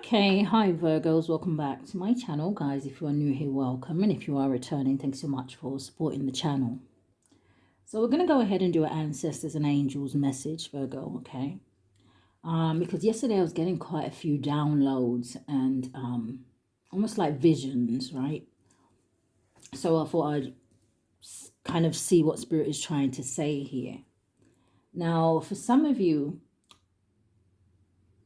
Okay, hi Virgos, welcome back to my channel, guys. If you are new here, welcome, and if you are returning, thanks so much for supporting the channel. So we're going to go ahead and do an Ancestors and Angels message, Virgo, okay? Because yesterday I was getting quite a few downloads and almost like visions, right? So I thought I'd kind of see what Spirit is trying to say here. Now, for some of you,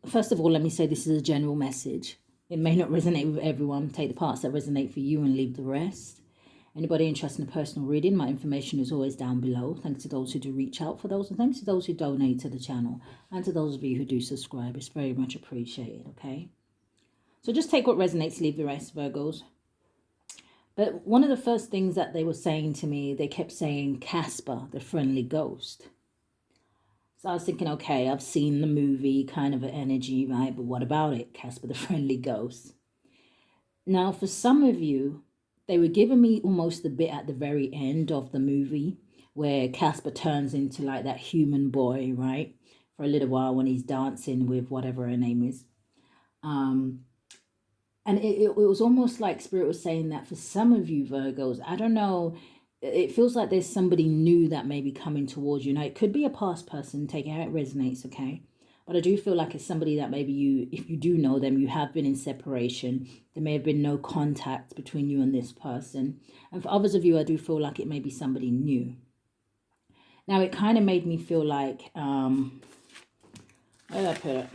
first of all, let me say this is a general message. It may not resonate with everyone. Take the parts that resonate for you and leave the rest. Anybody interested in a personal reading, my information is always down below. Thanks to those who do reach out for those, and thanks to those who donate to the channel, and to those of you who do subscribe. It's very much appreciated, okay? So just take what resonates, leave the rest, Virgos. But one of the first things that they were saying to me, they kept saying Casper, the friendly ghost. So I was thinking, okay, I've seen the movie, kind of an energy, right? But what about it? Casper the friendly ghost. Now, for some of you, they were giving me almost the bit at the very end of the movie where Casper turns into like that human boy, right? For a little while when he's dancing with whatever her name is. And it was almost like Spirit was saying that for some of you Virgos, I don't know, it feels like there's somebody new that may be coming towards you. Now, it could be a past person, take it how it resonates, okay? But I do feel like it's somebody that maybe you, if you do know them, you have been in separation. There may have been no contact between you and this person. And for others of you, I do feel like it may be somebody new. Now, it kind of made me feel like, where did I put it?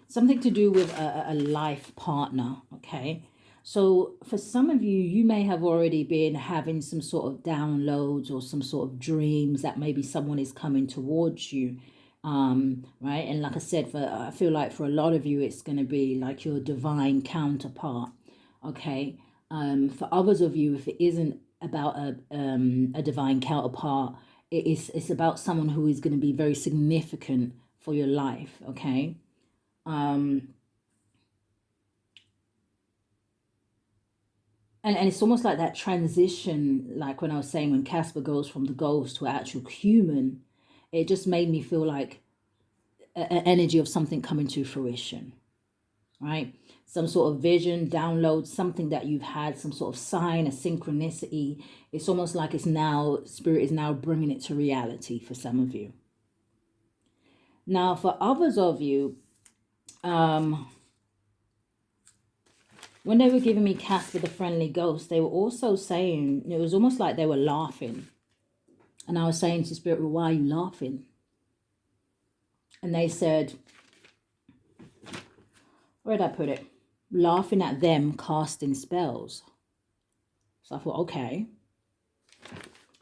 Something to do with a life partner, okay? So for some of you, you may have already been having some sort of downloads or some sort of dreams that maybe someone is coming towards you, right? And like I said, I feel like for a lot of you, it's going to be like your divine counterpart, okay? For others of you, if it isn't about a divine counterpart, it's about someone who is going to be very significant for your life, okay? And it's almost like that transition, like when I was saying when Casper goes from the ghost to actual human, it just made me feel like an energy of something coming to fruition, right? Some sort of vision, download, something that you've had, some sort of sign, a synchronicity. It's almost like it's now, Spirit is now bringing it to reality for some of you. Now, for others of you, when they were giving me Casper the friendly ghost, they were also saying, it was almost like they were laughing. And I was saying to Spirit, well, why are you laughing? And they said, where did I put it? Laughing at them casting spells. So I thought, okay.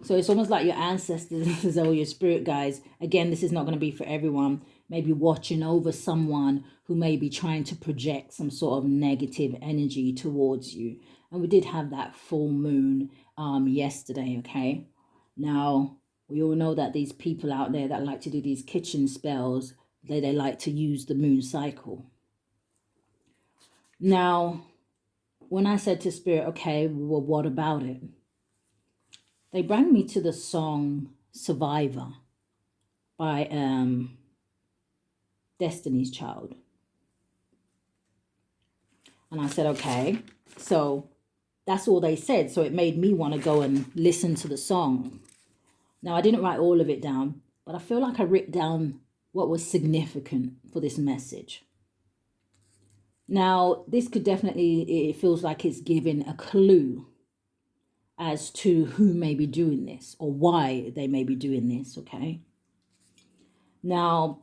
So it's almost like your ancestors or your spirit guides. Again, this is not going to be for everyone. Maybe watching over someone who may be trying to project some sort of negative energy towards you. And we did have that full moon yesterday, okay? Now, we all know that these people out there that like to do these kitchen spells, they like to use the moon cycle. Now, when I said to Spirit, okay, well, what about it? They brought me to the song Survivor by Destiny's Child. And I said, okay, so that's all they said. So it made me want to go and listen to the song. Now, I didn't write all of it down, but I feel like I wrote down what was significant for this message. Now, this could definitely, it feels like it's giving a clue as to who may be doing this or why they may be doing this, okay? Now,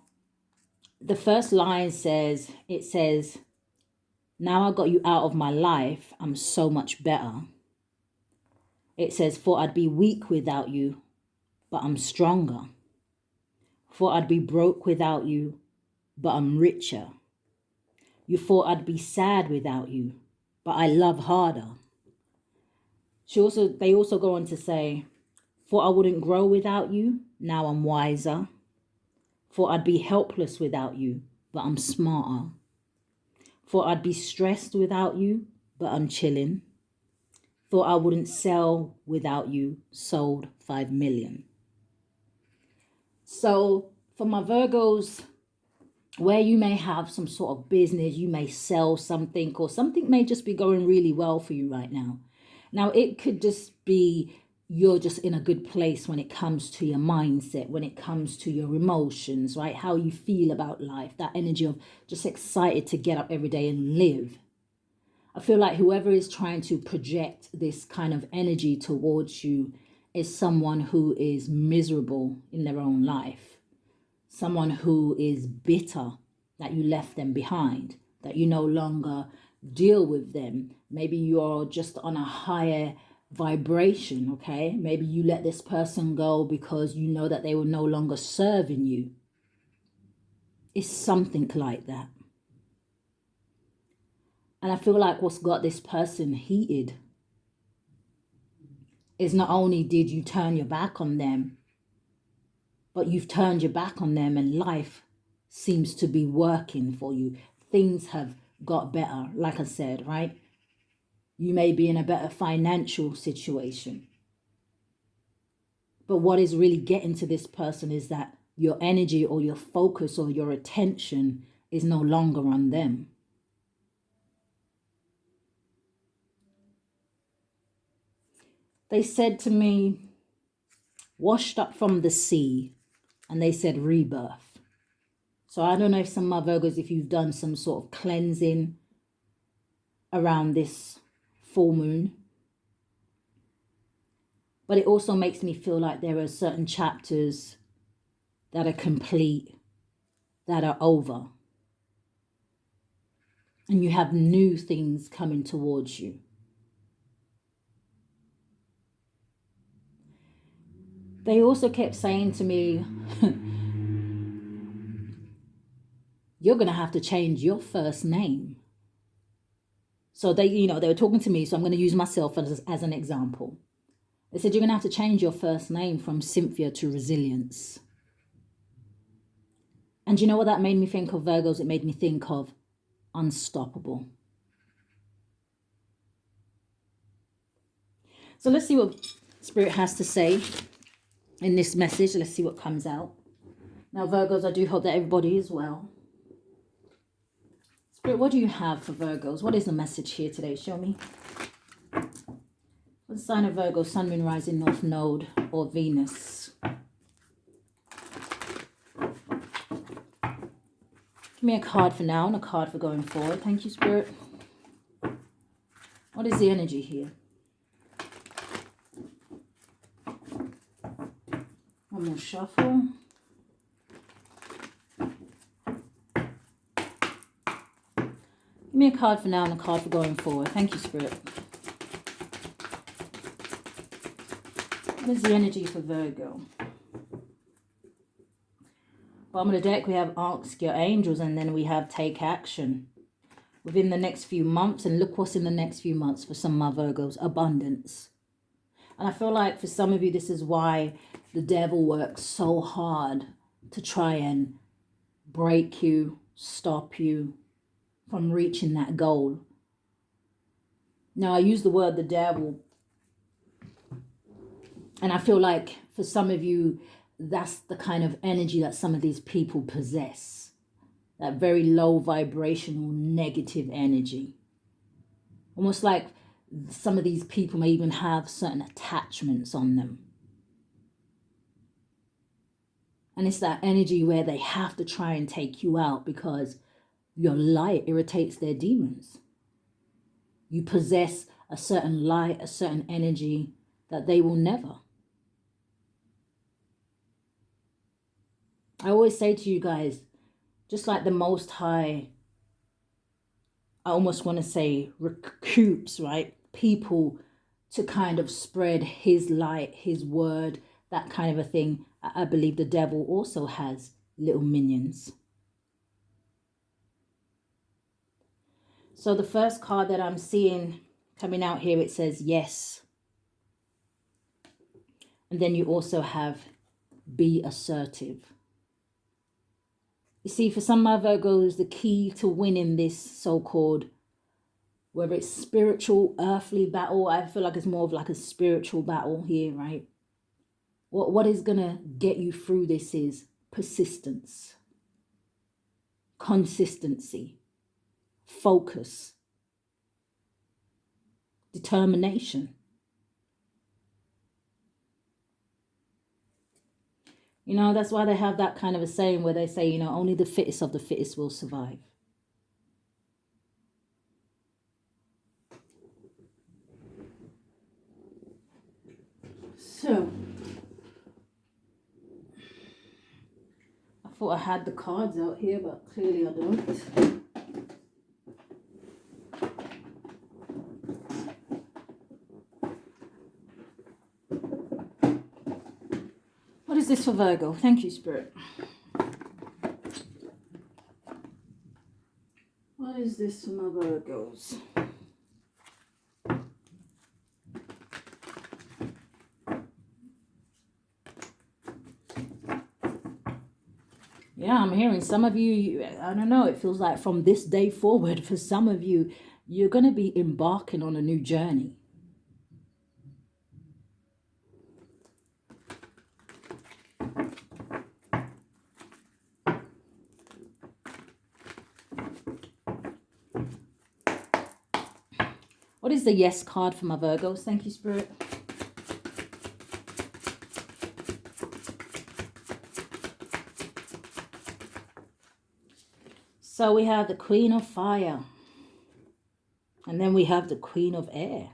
the first line says, it says, now I got you out of my life, I'm so much better. It says, for I'd be weak without you, but I'm stronger. For I'd be broke without you, but I'm richer. You thought I'd be sad without you, but I love harder. They also go on to say, for I wouldn't grow without you, now I'm wiser. For I'd be helpless without you, but I'm smarter. For I'd be stressed without you, but I'm chilling. Thought I wouldn't sell without you, sold 5 million. So for my Virgos, where you may have some sort of business, you may sell something, or something may just be going really well for you right now. Now, it could just be you're just in a good place when it comes to your mindset, when it comes to your emotions, right? How you feel about life, that energy of just excited to get up every day and live. I feel like whoever is trying to project this kind of energy towards you is someone who is miserable in their own life. Someone who is bitter that you left them behind, that you no longer deal with them. Maybe you're just on a higher vibration, okay? Maybe you let this person go because you know that they were no longer serving you. It's something like that. And I feel like what's got this person heated is not only did you turn your back on them, but you've turned your back on them and life seems to be working for you. Things have got better, like I said, right? You may be in a better financial situation. But what is really getting to this person is that your energy or your focus or your attention is no longer on them. They said to me, washed up from the sea, and they said rebirth. So I don't know if some of my Virgos, if you've done some sort of cleansing around this full moon. But it also makes me feel like there are certain chapters that are complete, that are over. And you have new things coming towards you. They also kept saying to me, you're going to have to change your first name. So they were talking to me, so I'm going to use myself as an example. They said, you're going to have to change your first name from Cynthia to Resilience. And you know what that made me think of, Virgos? It made me think of unstoppable. So let's see what Spirit has to say in this message. Let's see what comes out. Now, Virgos, I do hope that everybody is well. Spirit, what do you have for Virgos? What is the message here today? Show me. What sign of Virgo, Sun, Moon, Rising, North Node, or Venus? Give me a card for now and a card for going forward. Thank you, Spirit. What is the energy here? One more shuffle. Give me a card for now and a card for going forward. Thank you, Spirit. What is the energy for Virgo? Bottom of the deck, we have Ask Your Angels, and then we have Take Action. Within the next few months, and look what's in the next few months for some of my Virgos, abundance. And I feel like for some of you, this is why the devil works so hard to try and break you, stop you from reaching that goal. Now, I use the word the devil, and I feel like for some of you, that's the kind of energy that some of these people possess. That very low vibrational negative energy. Almost like some of these people may even have certain attachments on them. And it's that energy where they have to try and take you out because your light irritates their demons. You possess a certain light, a certain energy that they will never. I always say to you guys, just like the Most High, I almost want to say recoups, right? People to kind of spread his light, his word, that kind of a thing. I believe the devil also has little minions. So the first card that I'm seeing coming out here, it says yes. And then you also have be assertive. You see, for some of my Virgos, the key to winning this so-called, whether it's spiritual, earthly battle, I feel like it's more of like a spiritual battle here, right? What is going to get you through this is persistence. consistency, focus, determination. You know, that's why they have that kind of a saying where they say, you know, only the fittest of the fittest will survive. So, I thought I had the cards out here, but clearly I don't. What is this for Virgo? Thank you, Spirit. What is this for my Virgos? Yeah, I'm hearing some of you, I don't know, it feels like from this day forward, for some of you, you're going to be embarking on a new journey. What is the yes card for my Virgos? Thank you, Spirit. So we have the Queen of Fire. And then we have the Queen of Air.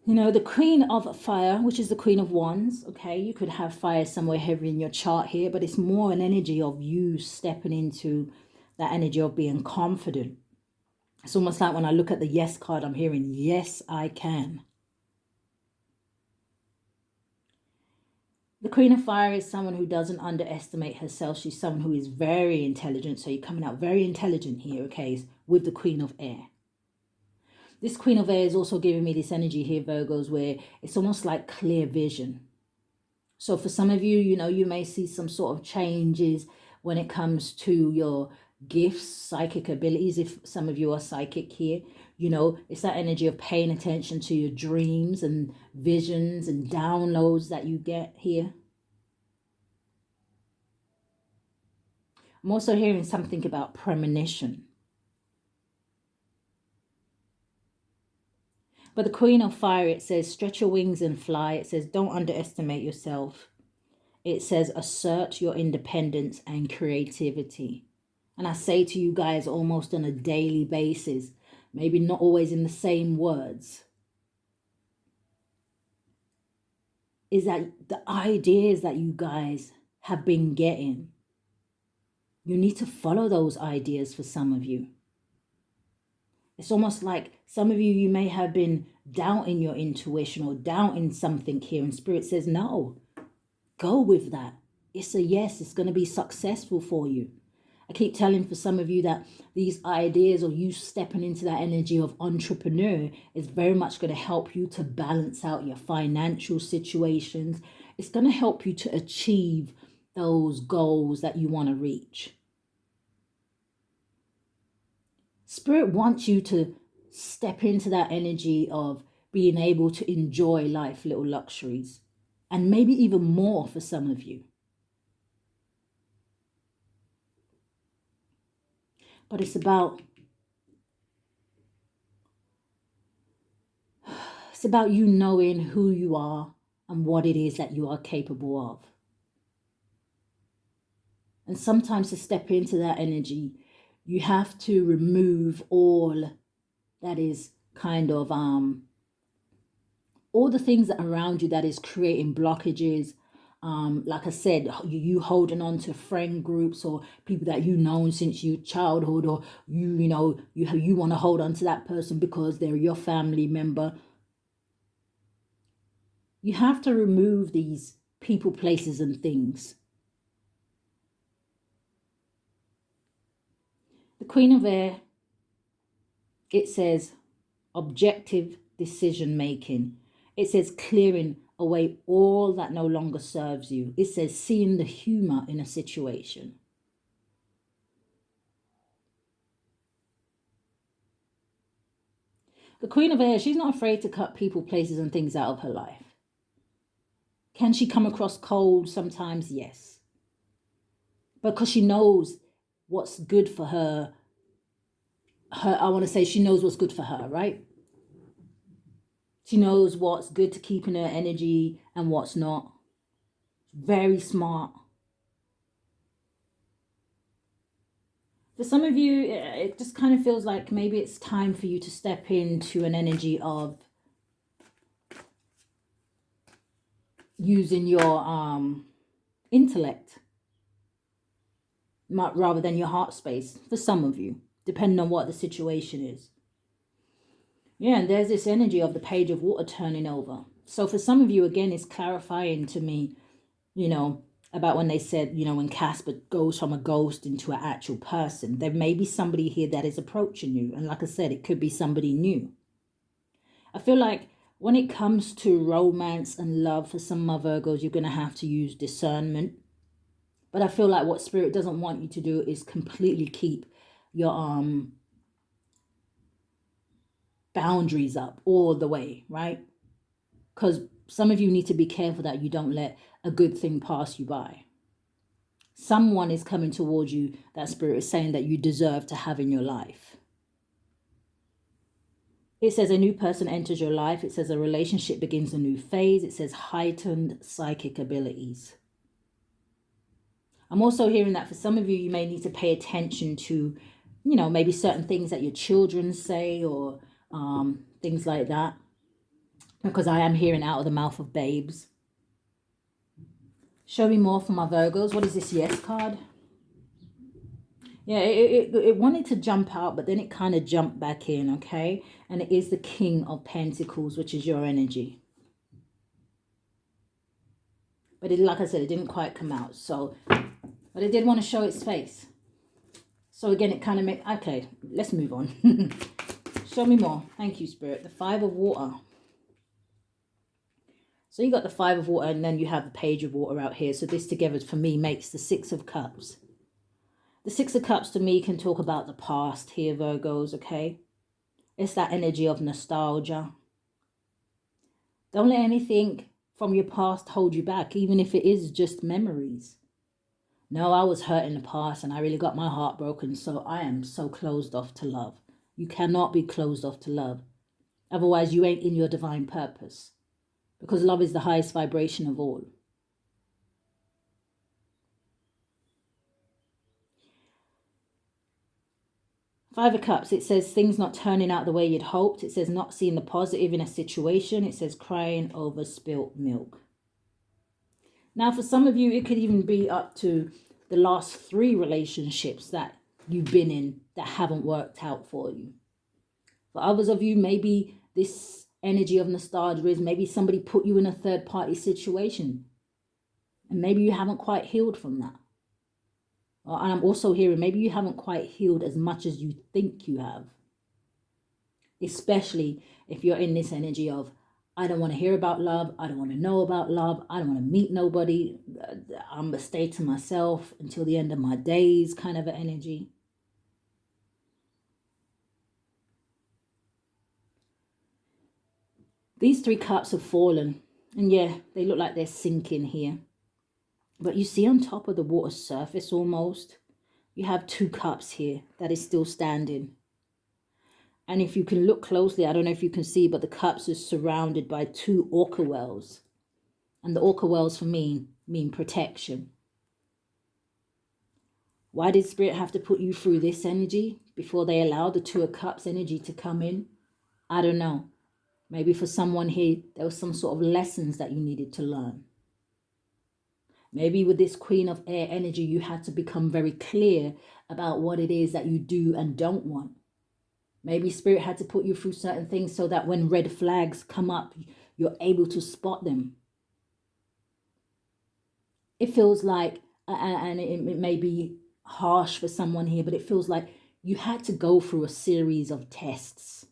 You know, the Queen of Fire, which is the Queen of Wands, okay? You could have fire somewhere heavy in your chart here, but it's more an energy of you stepping into that energy of being confident. It's almost like when I look at the yes card, I'm hearing, yes, I can. The Queen of Fire is someone who doesn't underestimate herself. She's someone who is very intelligent. So you're coming out very intelligent here, okay, with the Queen of Air. This Queen of Air is also giving me this energy here, Virgos, where it's almost like clear vision. So for some of you, you know, you may see some sort of changes when it comes to your gifts, psychic abilities. If some of you are psychic here, you know, it's that energy of paying attention to your dreams and visions and downloads that you get here. I'm also hearing something about premonition. But the Queen of Fire, it says, stretch your wings and fly. It says, don't underestimate yourself. It says, assert your independence and creativity. And I say to you guys almost on a daily basis, maybe not always in the same words, is that the ideas that you guys have been getting, you need to follow those ideas for some of you. It's almost like some of you may have been doubting your intuition or doubting something here, and Spirit says, no, go with that. It's a yes. It's going to be successful for you. I keep telling for some of you that these ideas or you stepping into that energy of entrepreneur is very much going to help you to balance out your financial situations. It's going to help you to achieve those goals that you want to reach. Spirit wants you to step into that energy of being able to enjoy life, little luxuries, and maybe even more for some of you. But it's about you knowing who you are and what it is that you are capable of. And sometimes to step into that energy, you have to remove all that is kind of all the things that are around you that is creating blockages. Like I said, you holding on to friend groups or people that you've known since your childhood, or you want to hold on to that person because they're your family member. You have to remove these people, places, and things. The Queen of Air, it says objective decision making. It says clearing away all that no longer serves you. It says seeing the humor in a situation. The Queen of Air, she's not afraid to cut people, places, and things out of her life. Can she come across cold sometimes? Yes. Because she knows what's good for her. I want to say she knows what's good for her, right? She knows what's good to keep in her energy and what's not. Very smart. For some of you, it just kind of feels like maybe it's time for you to step into an energy of using your intellect rather than your heart space. For some of you, depending on what the situation is. Yeah, and there's this energy of the page of water turning over. So for some of you, again, it's clarifying to me, you know, about when they said, you know, when Casper goes from a ghost into an actual person. There may be somebody here that is approaching you. And like I said, it could be somebody new. I feel like when it comes to romance and love, for some of my Virgos, you're going to have to use discernment. But I feel like what Spirit doesn't want you to do is completely keep your boundaries up all the way, right? Because some of you need to be careful that you don't let a good thing pass you by. Someone is coming towards you that Spirit is saying that you deserve to have in your life. It says a new person enters your life. It says a relationship begins a new phase. It says heightened psychic abilities. I'm also hearing that for some of you, you may need to pay attention to, you know, maybe certain things that your children say or things like that. Because I am hearing out of the mouth of babes. Show me more for my Virgos. What is this yes card? Yeah, it wanted to jump out, but then it kind of jumped back in, okay? And it is the King of Pentacles, which is your energy. But it, like I said, it didn't quite come out. So, but it did want to show its face. So again, it kind of made, okay, let's move on. Show me more. Thank you, Spirit. The Five of Water. So you got the Five of Water and then you have the Page of Water out here. So this together for me makes the Six of Cups. The Six of Cups to me can talk about the past here, Virgos, okay? It's that energy of nostalgia. Don't let anything from your past hold you back, even if it is just memories. No, I was hurt in the past and I really got my heart broken, so I am so closed off to love. You cannot be closed off to love. Otherwise, you ain't in your divine purpose. Because love is the highest vibration of all. Five of Cups, it says things not turning out the way you'd hoped. It says not seeing the positive in a situation. It says crying over spilt milk. Now, for some of you, it could even be up to the last 3 relationships that you've been in that haven't worked out for you. For others of you, maybe this energy of nostalgia is maybe somebody put you in a third-party situation. And maybe you haven't quite healed from that. And I'm also hearing maybe you haven't quite healed as much as you think you have. Especially if you're in this energy of, I don't want to hear about love. I don't want to know about love. I don't want to meet nobody. I'm going to stay to myself until the end of my days kind of an energy. These 3 cups have fallen. And yeah, they look like they're sinking here. But you see on top of the water surface almost, you have 2 cups here that is still standing. And if you can look closely, I don't know if you can see, but the cups are surrounded by 2 orca wells. And the orca wells for me mean protection. Why did Spirit have to put you through this energy before they allowed the 2 of Cups energy to come in? I don't know. Maybe for someone here, there was some sort of lessons that you needed to learn. Maybe with this Queen of Air energy, you had to become very clear about what it is that you do and don't want. Maybe Spirit had to put you through certain things so that when red flags come up, you're able to spot them. It feels like, and it may be harsh for someone here, but it feels like you had to go through a series of tests.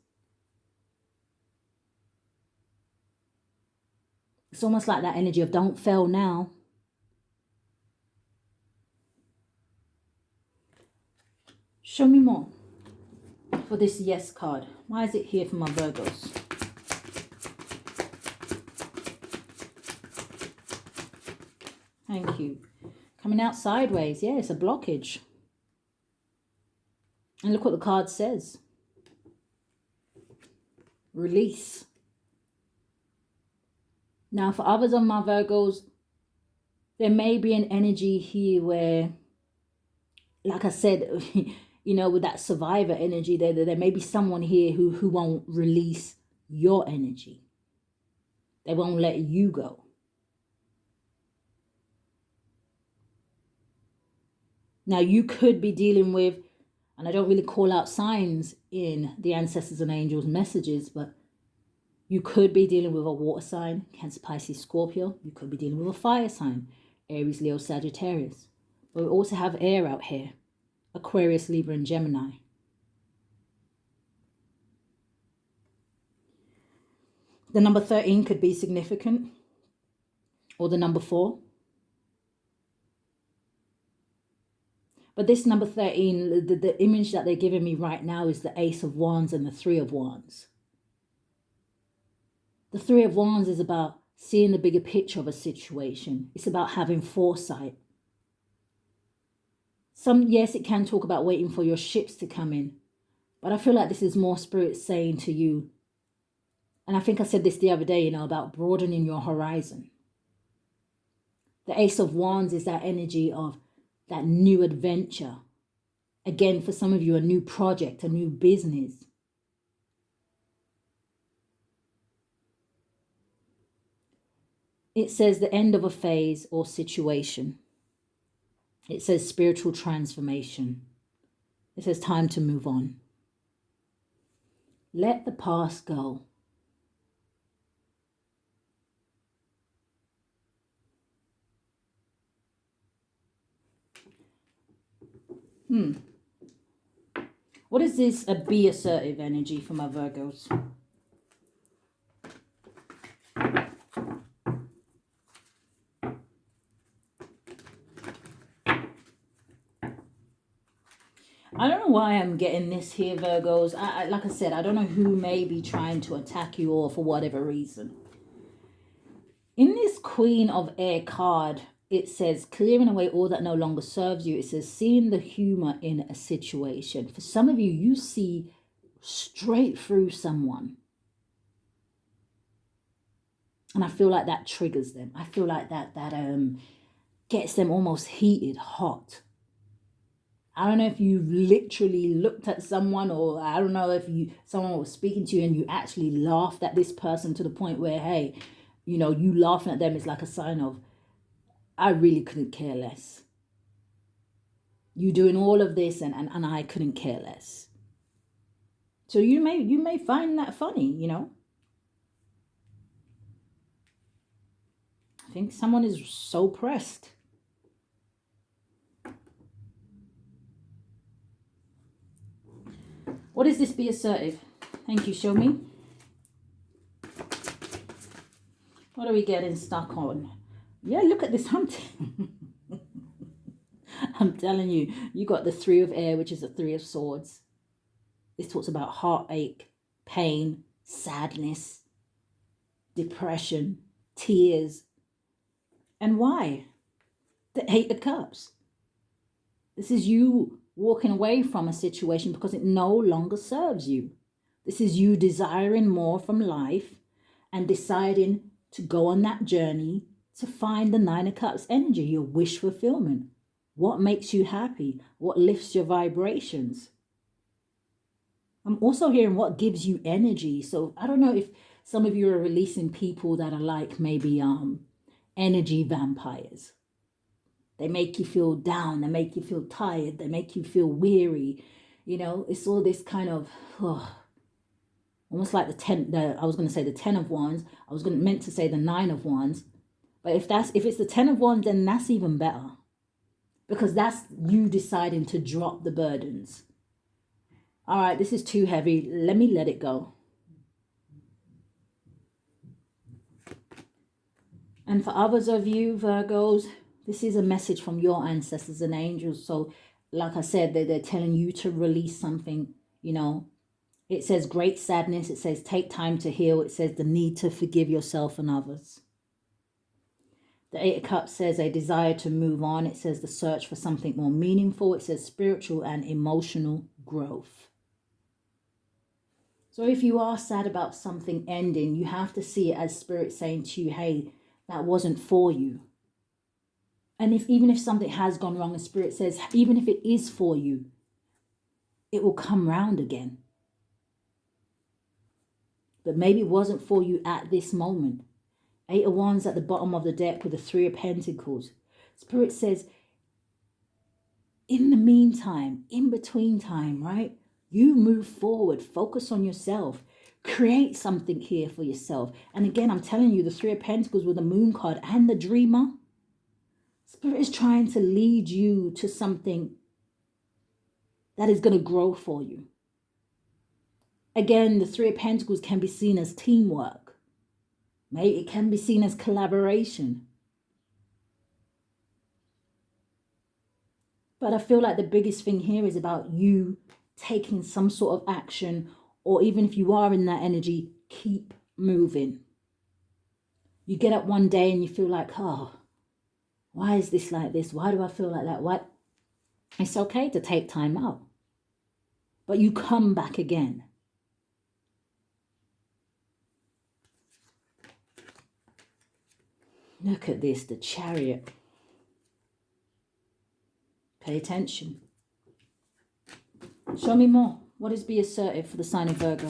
It's almost like that energy of don't fail now. Show me more for this yes card. Why is it here for my Virgos? Thank you. Coming out sideways. Yeah, it's a blockage. And look what the card says. Release. Now, for others of my Virgos, there may be an energy here where, like I said, you know, with that survivor energy, there may be someone here who won't release your energy. They won't let you go. Now, you could be dealing with, and I don't really call out signs in the Ancestors and Angels messages, but you could be dealing with a water sign, Cancer, Pisces, Scorpio. You could be dealing with a fire sign, Aries, Leo, Sagittarius. But we also have air out here, Aquarius, Libra, and Gemini. The number 13 could be significant, or the number 4. But this number 13, the image that they're giving me right now is the Ace of Wands and the Three of Wands. The Three of Wands is about seeing the bigger picture of a situation. It's about having foresight. Yes, it can talk about waiting for your ships to come in. But I feel like this is more Spirit saying to you, and I think I said this the other day, you know, about broadening your horizon. The Ace of Wands is that energy of that new adventure. Again, for some of you, a new project, a new business. It says the end of a phase or situation. It says spiritual transformation. It says time to move on. Let the past go. What is this be assertive energy for my Virgos? I don't know why I'm getting this here, Virgos. Like I said, I don't know who may be trying to attack you or for whatever reason. In this Queen of Air card, it says clearing away all that no longer serves you. It says seeing the humor in a situation. For some of you, you see straight through someone. And I feel like that triggers them. I feel like that gets them almost heated, hot. I don't know if you literally looked at someone, or I don't know if someone was speaking to you and you actually laughed at this person to the point where, hey, you know, you laughing at them is like a sign of, I really couldn't care less. You doing all of this and I couldn't care less. So you may find that funny, you know. I think someone is so pressed. What is this be assertive? Thank you, show me. What are we getting stuck on? Yeah, look at this hunting. I'm telling you, you got the Three of Air, which is the Three of Swords. This talks about heartache, pain, sadness, depression, tears. And why? The Eight of Cups. This is you walking away from a situation because it no longer serves you. This is you desiring more from life and deciding to go on that journey to find the Nine of Cups energy, your wish fulfillment. What makes you happy? What lifts your vibrations? I'm also hearing what gives you energy. So I don't know if some of you are releasing people that are like maybe energy vampires. They make you feel down. They make you feel tired. They make you feel weary. You know, it's all this kind of, almost like I was going to say the 10 of Wands. I was meant to say the 9 of Wands. But if it's the 10 of Wands, then that's even better. Because that's you deciding to drop the burdens. All right, this is too heavy. Let me let it go. And for others of you, Virgos, this is a message from your ancestors and angels. So, like I said, they're telling you to release something, you know. It says great sadness. It says take time to heal. It says the need to forgive yourself and others. The Eight of Cups says a desire to move on. It says the search for something more meaningful. It says spiritual and emotional growth. So if you are sad about something ending, you have to see it as Spirit saying to you, hey, that wasn't for you. And even if something has gone wrong, and Spirit says, even if it is for you, it will come round again. But maybe it wasn't for you at this moment. Eight of Wands at the bottom of the deck with the Three of Pentacles. Spirit says, in the meantime, in between time, right? You move forward, focus on yourself, create something here for yourself. And again, I'm telling you, the Three of Pentacles with the Moon card and the Dreamer. Spirit is trying to lead you to something that is going to grow for you. Again, the Three of Pentacles can be seen as teamwork. Maybe it can be seen as collaboration. But I feel like the biggest thing here is about you taking some sort of action, or even if you are in that energy, keep moving. You get up one day and you feel like, oh, why is this like this? Why do I feel like that? Why? It's okay to take time out. But you come back again. Look at this, the Chariot. Pay attention. Show me more. What is be assertive for the sign of Virgo?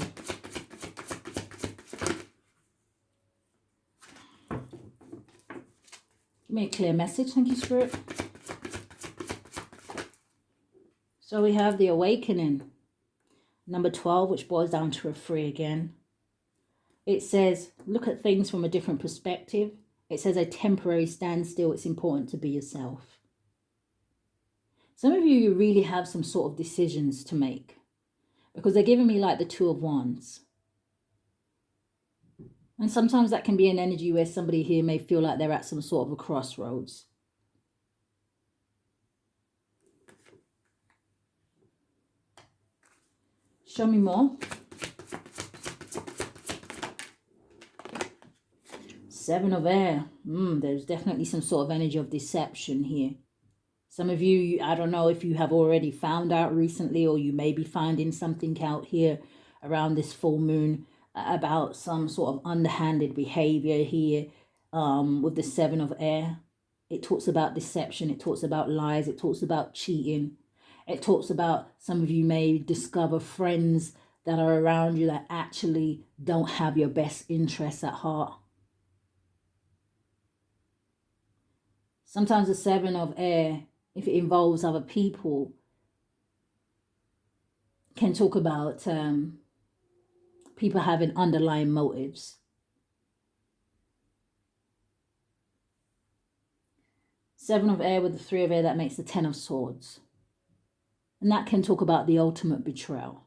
Give me a clear message. Thank you, Spirit. So we have the Awakening. Number 12, which boils down to a 3 again. It says, look at things from a different perspective. It says a temporary standstill. It's important to be yourself. Some of you really have some sort of decisions to make, because they're giving me like the Two of Wands. And sometimes that can be an energy where somebody here may feel like they're at some sort of a crossroads. Show me more. Seven of Air. There's definitely some sort of energy of deception here. Some of you, I don't know if you have already found out recently, or you may be finding something out here around this full moon about some sort of underhanded behavior here with the Seven of Air. It talks about deception. It talks about lies. It talks about cheating. It talks about some of you may discover friends that are around you that actually don't have your best interests at heart. Sometimes the Seven of Air, if it involves other people, can talk about people having underlying motives. Seven of Air with the Three of Air, that makes the Ten of Swords. And that can talk about the ultimate betrayal.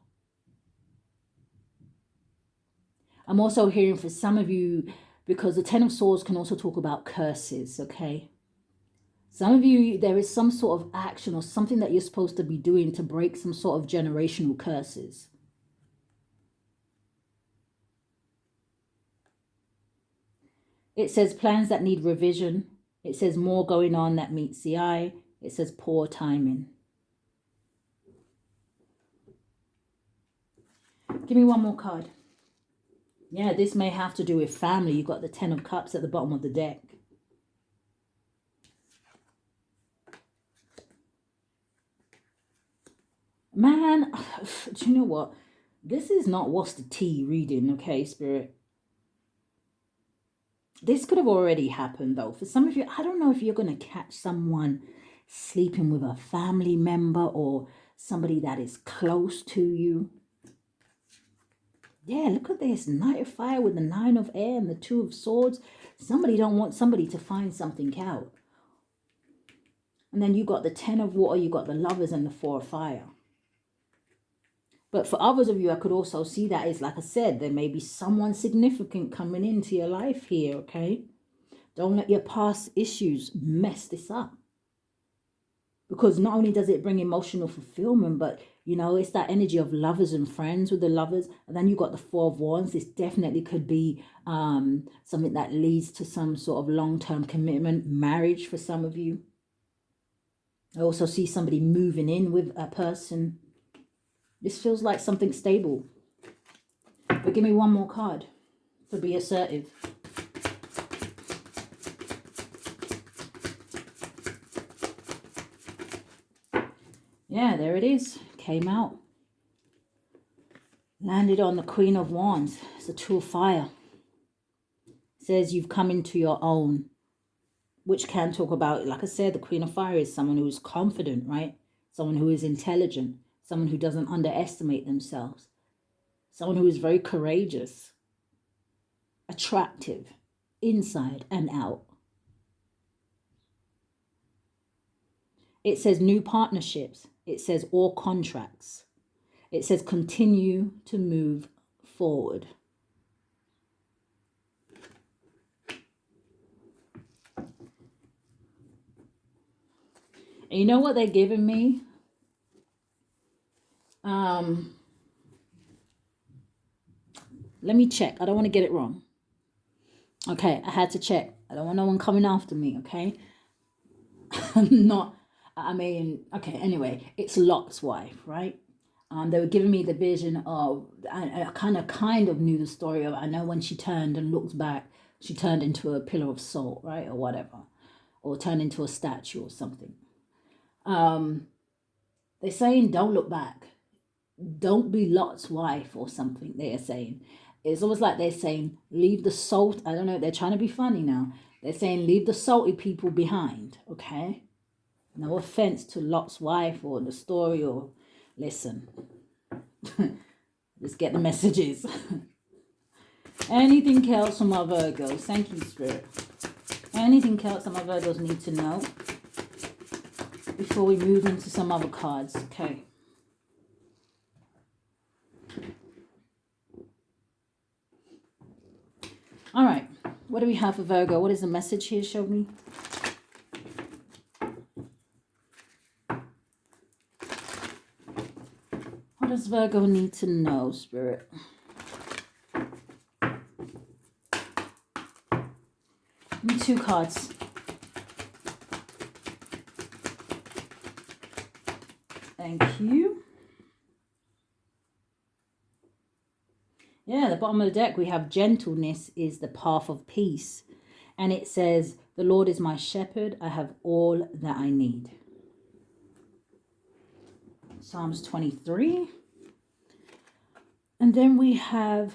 I'm also hearing for some of you, because the Ten of Swords can also talk about curses, okay? Some of you, there is some sort of action or something that you're supposed to be doing to break some sort of generational curses. It says plans that need revision. It says more going on that meets the eye. It says poor timing. Give me one more card. Yeah, this may have to do with family. You've got the Ten of Cups at the bottom of the deck. Man, do you know what? This is not what's the tea reading, okay, Spirit? This could have already happened, though. For some of you, I don't know if you're going to catch someone sleeping with a family member or somebody that is close to you. Yeah, look at this. Knight of Fire with the Nine of Air and the Two of Swords. Somebody don't want somebody to find something out. And then you got the Ten of Water, you got the Lovers and the Four of Fire. But for others of you, I could also see that is, like I said, there may be someone significant coming into your life here, okay? Don't let your past issues mess this up. Because not only does it bring emotional fulfillment, but, you know, it's that energy of lovers and friends with the lovers. And then you got the Four of Wands. This definitely could be something that leads to some sort of long-term commitment, marriage for some of you. I also see somebody moving in with a person. This feels like something stable. But give me one more card to be assertive. Yeah, there it is. Came out. Landed on the Queen of Wands. It's a Two of Fire. It says you've come into your own. Which can talk about, like I said, the Queen of Fire is someone who is confident, right? Someone who is intelligent. Someone who doesn't underestimate themselves. Someone who is very courageous. Attractive. Inside and out. It says new partnerships. It says all contracts. It says continue to move forward. And you know what they're giving me? Let me check. I don't want to get it wrong. Okay, I had to check. I don't want no one coming after me, okay? Okay, anyway, it's Lot's wife, right? They were giving me the vision of, I kind of knew the story of, I know when she turned and looked back, she turned into a pillar of salt, right? Or whatever. Or turned into a statue or something. They're saying, don't look back. Don't be Lot's wife or something, they are saying. It's almost like they're saying, leave the salt. I don't know, they're trying to be funny now. They're saying, leave the salty people behind, okay? No offense to Lot's wife or the story, or listen. Just get the messages. Anything else from our Virgos? Thank you, Spirit. Anything else that my Virgos need to know before we move into some other cards? Okay. All right. What do we have for Virgo? What is the message here? Show me. What does Virgo need to know, Spirit? Give me 2 cards. Thank you. Yeah, the bottom of the deck, we have gentleness is the path of peace. And it says, the Lord is my shepherd. I have all that I need. Psalms 23. And then we have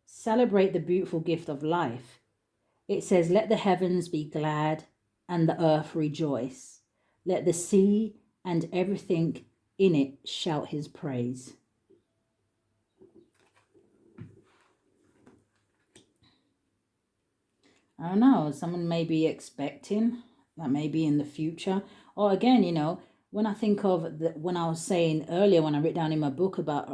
celebrate the beautiful gift of life. It says, let the heavens be glad and the earth rejoice. Let the sea and everything in it shout his praise. I don't know, someone may be expecting that maybe in the future. Or again, you know, when I think of, when I was saying earlier, when I wrote down in my book about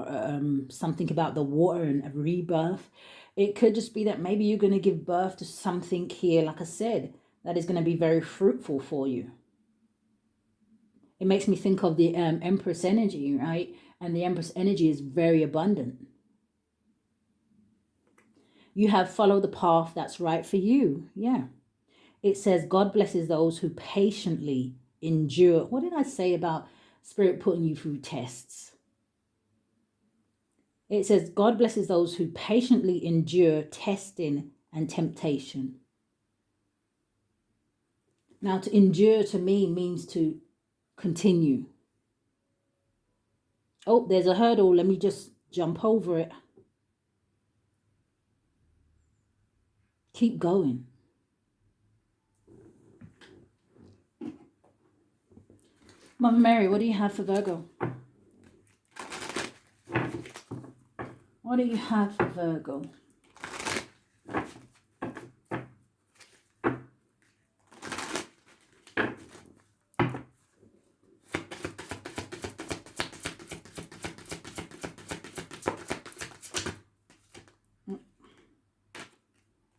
something about the water and a rebirth, it could just be that maybe you're going to give birth to something here, like I said, that is going to be very fruitful for you. It makes me think of the Empress energy, right? And the Empress energy is very abundant. You have followed the path that's right for you. Yeah. It says, God blesses those who patiently endure. What did I say about Spirit putting you through tests? It says, God blesses those who patiently endure testing and temptation. Now, to endure to me means to continue. Oh, there's a hurdle. Let me just jump over it. Keep going. Mother Mary, what do you have for Virgo? What do you have for Virgo?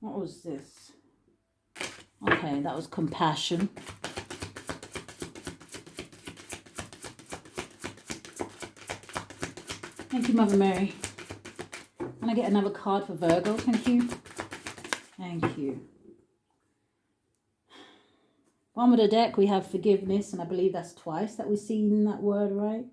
What was this? Okay, that was compassion. Thank you, Mother Mary. Can I get another card for Virgo? Thank you. Thank you. Bottom of the deck, we have forgiveness, and I believe that's twice that we've seen that word, right?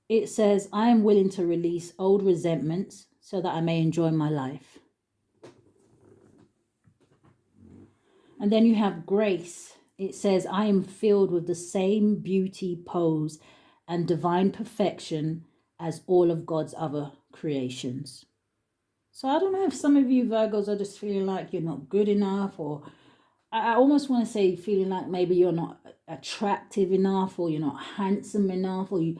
It says, I am willing to release old resentments so that I may enjoy my life. And then you have grace. It says, I am filled with the same beauty, pose, and divine perfection as all of God's other creations. So I don't know if some of you Virgos are just feeling like you're not good enough, or I almost want to say feeling like maybe you're not attractive enough, or you're not handsome enough, or you...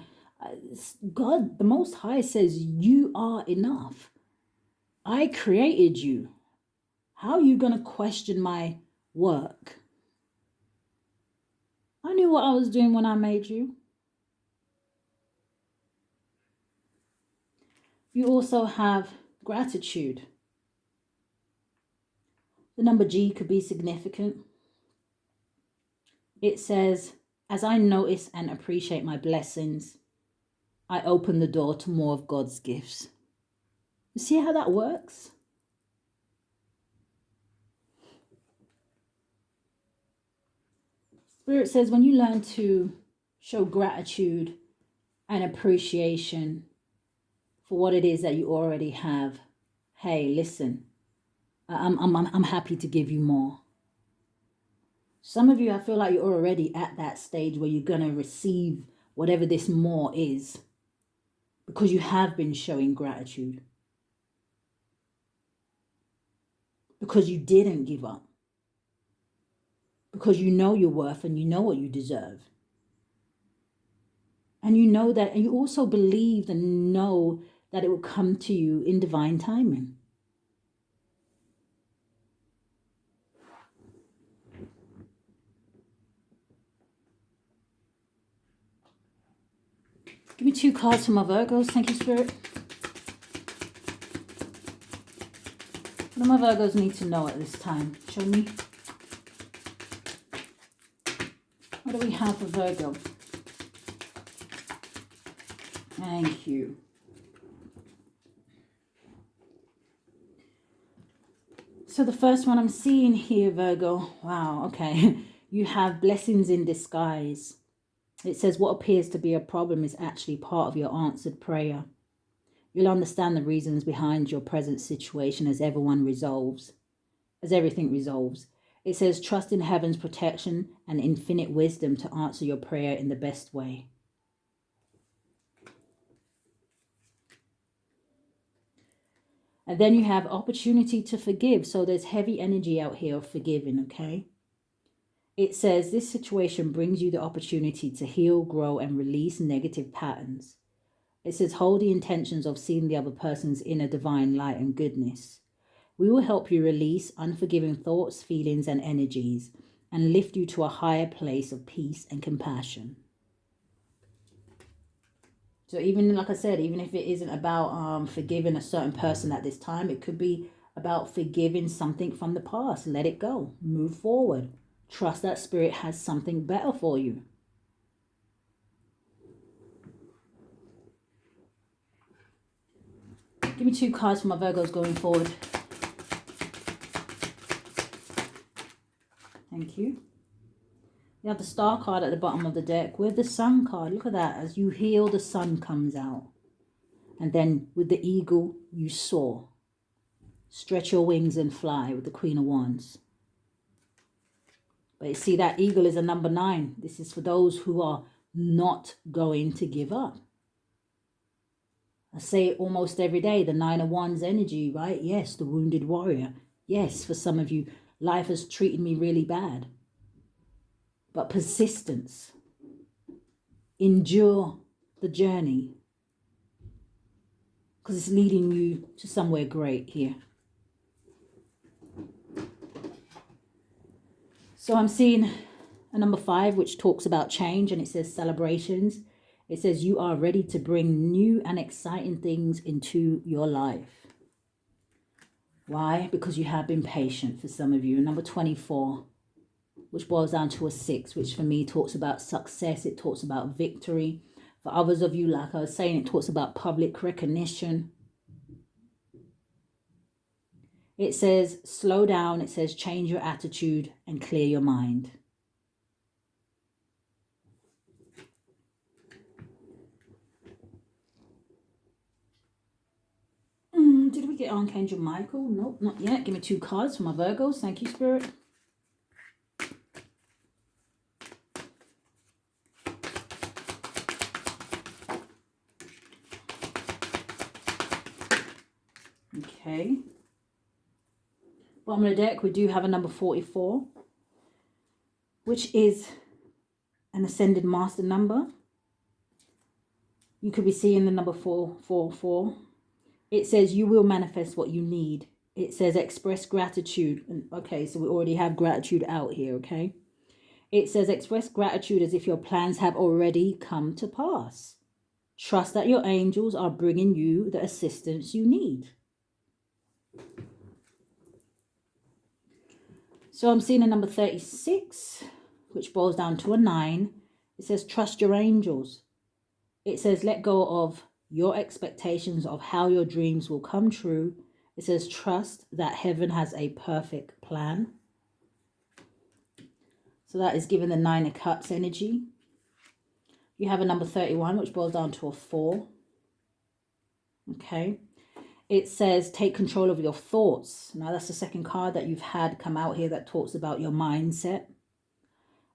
God, the Most High says you are enough. I created you. How are you going to question my work? I knew what I was doing when I made you. You also have gratitude. The number G could be significant. It says, as I notice and appreciate my blessings, I open the door to more of God's gifts. You see how that works? Spirit says when you learn to show gratitude and appreciation for what it is that you already have, hey, listen, I'm happy to give you more. Some of you, I feel like you're already at that stage where you're going to receive whatever this more is, because you have been showing gratitude. Because you didn't give up. Because you know your worth and you know what you deserve. And you know that, and you also believe and know that it will come to you in divine timing. Give me 2 cards for my Virgos. Thank you, Spirit. What do my Virgos need to know at this time? Show me. What do we have for Virgo? Thank you. So the first one I'm seeing here, Virgo. Wow, okay. You have blessings in disguise. It says what appears to be a problem is actually part of your answered prayer. You'll understand the reasons behind your present situation as everything resolves. It says trust in heaven's protection and infinite wisdom to answer your prayer in the best way. And then you have opportunity to forgive. So there's heavy energy out here of forgiving, okay? It says this situation brings you the opportunity to heal, grow, and release negative patterns. It says hold the intentions of seeing the other person's inner divine light and goodness. We will help you release unforgiving thoughts, feelings, and energies, and lift you to a higher place of peace and compassion. So even, like I said, even if it isn't about forgiving a certain person at this time, it could be about forgiving something from the past. Let it go. Move forward. Trust that Spirit has something better for you. Give me 2 cards for my Virgos going forward. Thank you. You have the Star card at the bottom of the deck with the Sun card. Look at that. As you heal, the sun comes out. And then with the eagle, you soar. Stretch your wings and fly with the Queen of Wands. But you see, that eagle is a number 9. This is for those who are not going to give up. I say it almost every day, the 9 of Wands energy, right? Yes, the wounded warrior. Yes, for some of you, life has treated me really bad. But persistence. Endure the journey. Because it's leading you to somewhere great here. So I'm seeing a number 5, which talks about change, and it says celebrations. It says you are ready to bring new and exciting things into your life. Why? Because you have been patient for some of you. Number 24, which boils down to a 6, which for me talks about success. It talks about victory. For others of you, like I was saying, it talks about public recognition. It says slow down. It says change your attitude and clear your mind. Did we get Archangel Michael? Nope, not yet. Give me 2 cards for my Virgos. Thank you, Spirit. Okay. Bottom of the deck, we do have a number 44, which is an ascended master number. You could be seeing the number 444. It says you will manifest what you need. It says express gratitude. Okay, so we already have gratitude out here, okay? It says express gratitude as if your plans have already come to pass. Trust that your angels are bringing you the assistance you need. So I'm seeing a number 36, which boils down to a 9. It says trust your angels. It says let go of your expectations of how your dreams will come true. It says trust that heaven has a perfect plan. So that is given the 9 of Cups energy. You have a number 31, which boils down to a 4. Okay. It says take control of your thoughts. Now that's the second card that you've had come out here that talks about your mindset.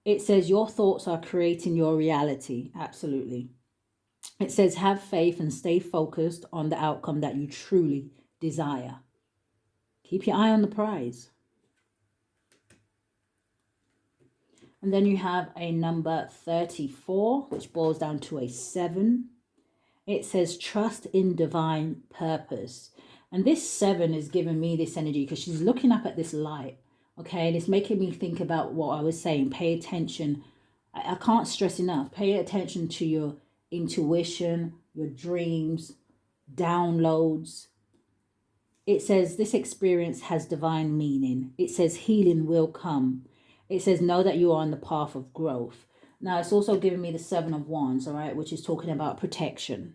It says your thoughts are creating your reality. Absolutely. It says have faith and stay focused on the outcome that you truly desire. Keep your eye on the prize. And then you have a number 34, which boils down to a 7. It says trust in divine purpose. And this 7 is giving me this energy because she's looking up at this light. Okay, and it's making me think about what I was saying. Pay attention. I can't stress enough. Pay attention to your intuition, your dreams, downloads. It says this experience has divine meaning. It says healing will come. It says know that you are on the path of growth. Now it's also giving me the 7 of Wands, all right, which is talking about protection.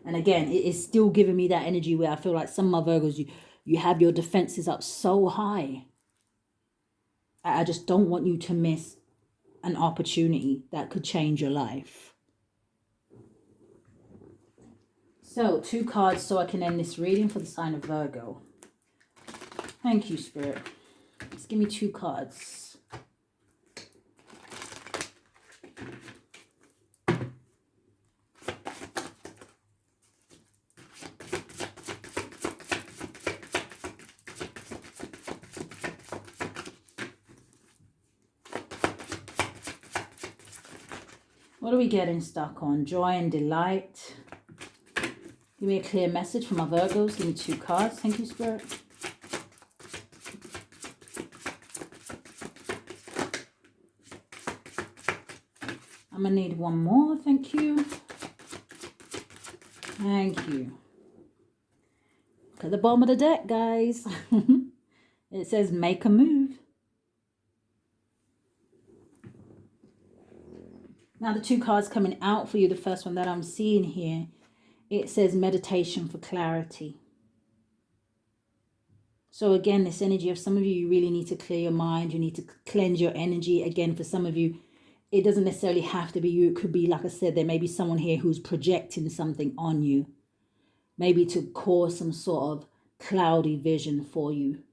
And again, it is still giving me that energy where I feel like some of my Virgos, you have your defenses up so high. I just don't want you to miss an opportunity that could change your life. So 2 cards so I can end this reading for the sign of Virgo. Thank you, Spirit. Just give me 2 cards. What are we getting stuck on? Joy and delight. Give me a clear message for my Virgos. Give me 2 cards. Thank you, Spirit. I'm going to need 1 more. Thank you. Thank you. Look at the bottom of the deck, guys. It says make a move. Now the 2 cards coming out for you, the first one that I'm seeing here, it says meditation for clarity. So again, this energy of some of you, you really need to clear your mind. You need to cleanse your energy. Again, for some of you, it doesn't necessarily have to be you. It could be, like I said, there may be someone here who's projecting something on you. Maybe to cause some sort of cloudy vision for you.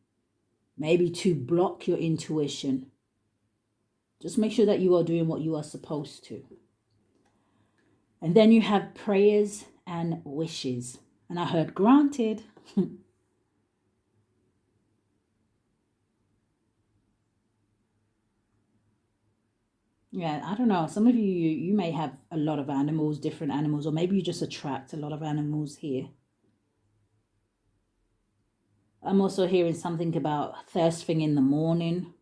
Maybe to block your intuition. Just make sure that you are doing what you are supposed to. And then you have prayers and wishes. And I heard granted. Yeah, I don't know. Some of you may have a lot of animals, different animals, or maybe you just attract a lot of animals here. I'm also hearing something about first thing in the morning.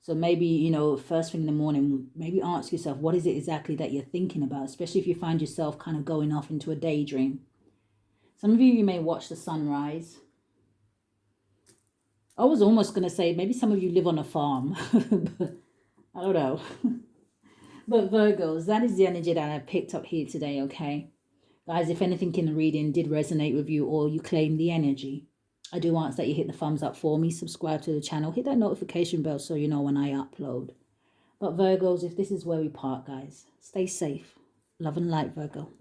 So maybe, you know, first thing in the morning, maybe ask yourself, what is it exactly that you're thinking about? Especially if you find yourself kind of going off into a daydream. Some of you may watch the sunrise. I was almost going to say maybe some of you live on a farm. But I don't know. But Virgos, that is the energy that I picked up here today, okay? Guys, if anything in the reading did resonate with you or you claim the energy, I do ask that you hit the thumbs up for me, subscribe to the channel, hit that notification bell so you know when I upload. But Virgos, if this is where we part, guys, stay safe. Love and light, Virgo.